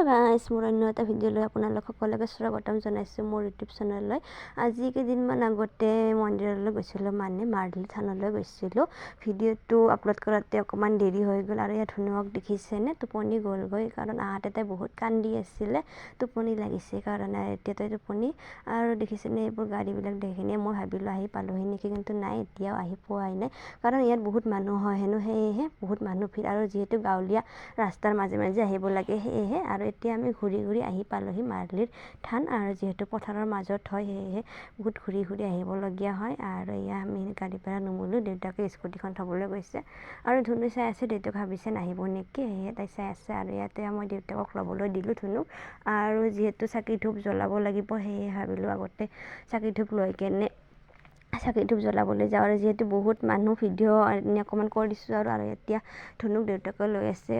গাইছ মোৰ অন্য এটা ভিডিঅ'লৈ আপোনালোক সকলোকে স্বাগতম জনাইছোঁ মোৰ ইউটিউব চেনেললৈ। আজি কেইদিনমান আগতে মন্দিৰলৈ গৈছিলোঁ, মানে মাৰ্ঘেৰি থানলৈ গৈছিলোঁ। ভিডিঅ'টো আপলোড কৰাতে অকণমান দেৰি হৈ গ'ল আৰু ইয়াত ধুনুক দেখিছেনে টোপনি গ'লগৈ, কাৰণ আহাতে তাই বহুত কান্দি আছিলে, টোপনি লাগিছে কাৰণে এতিয়া তাই টোপনি। আৰু দেখিছেনে এইবোৰ গাড়ীবিলাক দেখিনে মই ভাবিলোঁ আহি পালোহি নেকি, কিন্তু নাই, এতিয়াও আহি পোৱাই নাই, কাৰণ ইয়াত বহুত মানুহ হয় হেনো, সেয়েহে বহুত মানুহ ভিৰ। আৰু যিহেতু গাঁৱলীয়া ৰাস্তাৰ মাজে মাজে আহিব লাগে, সেয়েহে আৰু এতিয়া আমি ঘূৰি ঘূৰি আহি পালোহি মাৰ্ঘেৰি থান। আৰু যিহেতু পথাৰৰ মাজত হয়, সেয়েহে বহুত ঘূৰি ঘূৰি আহিবলগীয়া হয়। আৰু এয়া আমি গাড়ীৰ পৰা নমলোঁ, দেউতাকে স্কুটিখন থ'বলৈ গৈছে আৰু ধুনু চাই আছে, দেউতাক ভাবিছে নাহিব নেকি, সেয়েহে তাই চাই আছে। আৰু ইয়াতে মই দেউতাকক ল'বলৈ দিলোঁ ধুনুক। আৰু যিহেতু চাকি ধূপ জ্বলাব লাগিব, সেয়েহে ভাবিলোঁ আগতে চাকি ধূপ লৈ কেনে চাকি ধূপ জ্বলাবলৈ যাওঁ। আৰু যিহেতু বহুত মানুহ ভিডিঅ' অকণমান কৰি দিছোঁ আৰু এতিয়া ধুনুক দেউতাকে লৈ আছে।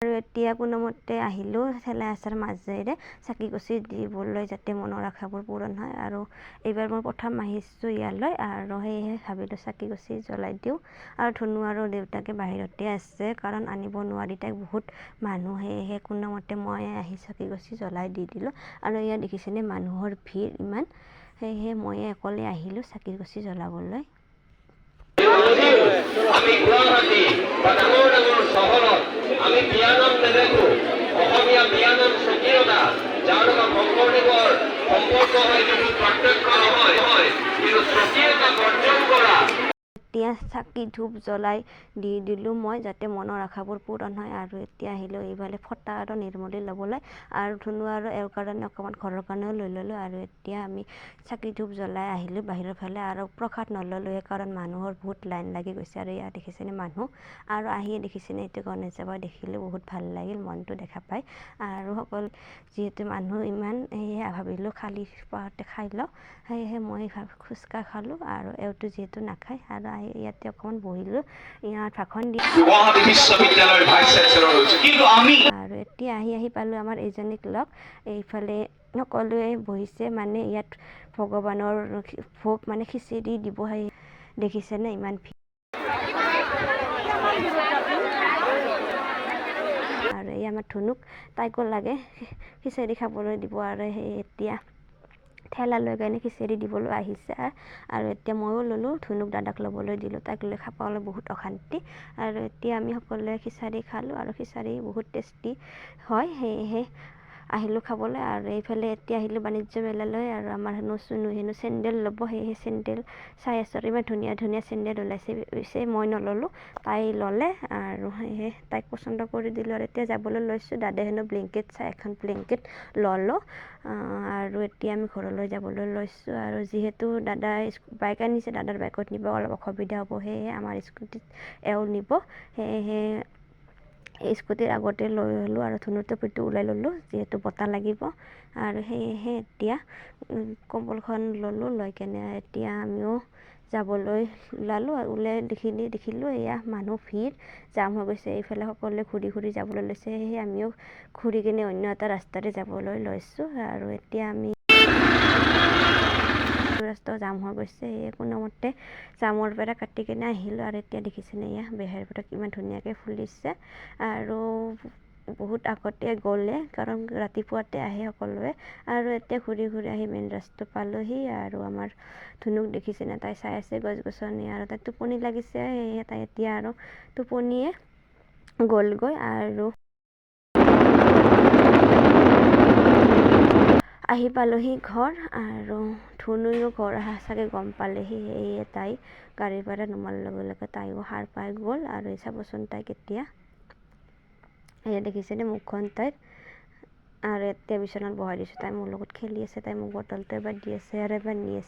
আৰু এতিয়া কোনোমতে আহিলোঁ ঠেলা হেঁচাৰ মাজেৰে চাকি গছি দিবলৈ, যাতে মনৰ আশাবোৰ পূৰণ হয়। আৰু এইবাৰ মই প্ৰথম আহিছোঁ ইয়ালৈ, আৰু সেয়েহে ভাবিলোঁ চাকি গছি জ্বলাই দিওঁ। আৰু ধুনু আৰু দেউতাকে বাহিৰতে আছে, কাৰণ আনিব নোৱাৰি, তাইক বহুত মানুহ, সেয়েহে কোনোমতে মই আহি চাকি গছি জ্বলাই দি দিলোঁ। আৰু ইয়াত দেখিছেনে মানুহৰ ভিৰ ইমান, সেয়েহে মই অকলে আহিলোঁ চাকি গছি জ্বলাবলৈ। আমি গুৱাহাটী বা ডাঙৰ ডাঙৰ চহৰত আমি বিয়ানাম নেদেখোঁ। অসমীয়া বিয়ানাম স্বকীয়তা, যাৰ লগত শংকৰদেৱৰ সম্পৰ্ক হয়, কিন্তু পাৰ্থক্য নহয়, কিন্তু স্বকীয়তা বৰ্জন কৰা। এতিয়া চাকি ধূপ জ্বলাই দি দিলোঁ মই, যাতে মনৰ আশাবোৰ পূৰণ হয়। আৰু এতিয়া আহিলোঁ এইফালে ফটা আৰু নিৰ্মলি ল'বলৈ, আৰু ধুনু আৰু এওঁৰ কাৰণে অকণমান ঘৰৰ কাৰণেও লৈ ল'লোঁ। আৰু এতিয়া আমি চাকি ধূপ জ্বলাই আহিলোঁ বাহিৰৰ ফালে, আৰু প্ৰসাদ নল'লোৱে, কাৰণ মানুহৰ বহুত লাইন লাগি গৈছে। আৰু ইয়াত দেখিছেনে মানুহ, আৰু আহিয়ে দেখিছেনে এইটো গণেশ বাবা দেখিলোঁ, বহুত ভাল লাগিল মনটো দেখা পাই। আৰু যিহেতু মানুহ ইমান, সেয়েহে ভাবিলোঁ খালী পাওঁতে খাই লওঁ, সেয়েহে মই ফুচকা খালোঁ। আৰু এওঁটো যিহেতু নাখায়, আৰু আহি ইয়াতে অকণমান বহিলোঁ, ইয়াত ভাষণ দি। আৰু এতিয়া আহি পালোঁ আমাৰ এইজনীক লগ, এইফালে সকলোৱে বহিছে, মানে ইয়াত ভগৱানৰ ভোগ মানে খিচিৰি দিব, সেই দেখিছেনে ইমান ভিৰ। আৰু এই আমাৰ ধুনুক, তাইকো লাগে খিচিৰি খাবলৈ দিব, আৰু সেই এতিয়া ঠেলা লৈ কেনে খিচিৰি দিবলৈ আহিছে। আৰু এতিয়া ময়ো ল'লোঁ, ধুনুক দাদাক ল'বলৈ দিলোঁ, তাইক লৈ খাবলৈ বহুত অশান্তি। আৰু এতিয়া আমি সকলোৱে খিচাৰি খালোঁ, আৰু খিচাৰি বহুত টেষ্টি হয়, সেয়েহে আহিলোঁ খাবলৈ। আৰু এইফালে এতিয়া আহিলোঁ বাণিজ্য মেলালৈ, আৰু আমাৰ চুনু হেনো চেণ্ডেল ল'ব, সেয়েহে চেণ্ডেল চাই আছোঁ। আৰু ইমান ধুনীয়া ধুনীয়া চেণ্ডেল ওলাইছে, পিছে মই নল'লোঁ, তাই ল'লে, আৰু সেয়েহে তাইক পচন্দ কৰি দিলোঁ। আৰু এতিয়া যাবলৈ লৈছোঁ, দাদাই হেনো ব্লেংকেট চাই এখন ব্লেংকেট ল'লোঁ। আৰু এতিয়া আমি ঘৰলৈ যাবলৈ লৈছোঁ। আৰু যিহেতু দাদাই বাইক আনিছে, দাদাৰ বাইকত নিব অলপ অসুবিধা হ'ব, সেয়েহে আমাৰ স্কুটিত এওঁ নিব, সেয়েহে স্কুটিৰ আগতে লৈ ল'লোঁ। আৰু ধুনুৰ টুপিটো ওলাই ল'লোঁ, যিহেতু বতাহ লাগিব। আৰু সেয়েহে এতিয়া কম্বলখন ল'লোঁ, লৈ কেনে এতিয়া আমিও যাবলৈ ওলালোঁ। আৰু ওলাই দেখিলোঁ এয়া মানুহ ভিৰ জাম হৈ গৈছে, এইফালে সকলোৱে ঘূৰি ঘূৰি যাবলৈ লৈছে, সেয়েহে আমিও ঘূৰি কিনে অন্য এটা ৰাস্তাৰে যাবলৈ লৈছোঁ। আৰু এতিয়া আমি ৰাস্তাও জাম হৈ গৈছে, সেয়ে কোনোমতে জামৰ পৰা কাটি কিনে আহিলোঁ। আৰু এতিয়া দেখিছেনে এয়া বেহাৰবিলাক কিমান ধুনীয়াকৈ ফুলিছে, আৰু বহুত আগতে গ'লে, কাৰণ ৰাতিপুৱাতে আহে সকলোৱে। আৰু এতিয়া ঘূৰি ঘূৰি আহি মেইন ৰাস্তা পালোহি। আৰু আমাৰ ধুনুক দেখিছেনে, তাই চাই আছে গছ গছনি, আৰু তাই টোপনি লাগিছে, সেয়েহে তাই এতিয়া আৰু টোপনিয়ে গ'লগৈ। আৰু আহি পালোহি ঘৰ, আৰু ধুনুও ঘৰ অহা চাগে গম পালেহি, সেয়ে তাই গাড়ীৰ পৰা নমাৰ লগে লগে তাইও সাৰ পাই গ'ল। আৰু চাবচোন তাই কেতিয়া, এয়া দেখিছেনে মুখখন তাইৰ। আৰু এতিয়া বিচনাত বহাই দিছোঁ, তাই মোৰ লগত খেলি আছে, তাই মোক বটলটো এবাৰ দি আছে আৰু এবাৰ নি আছে।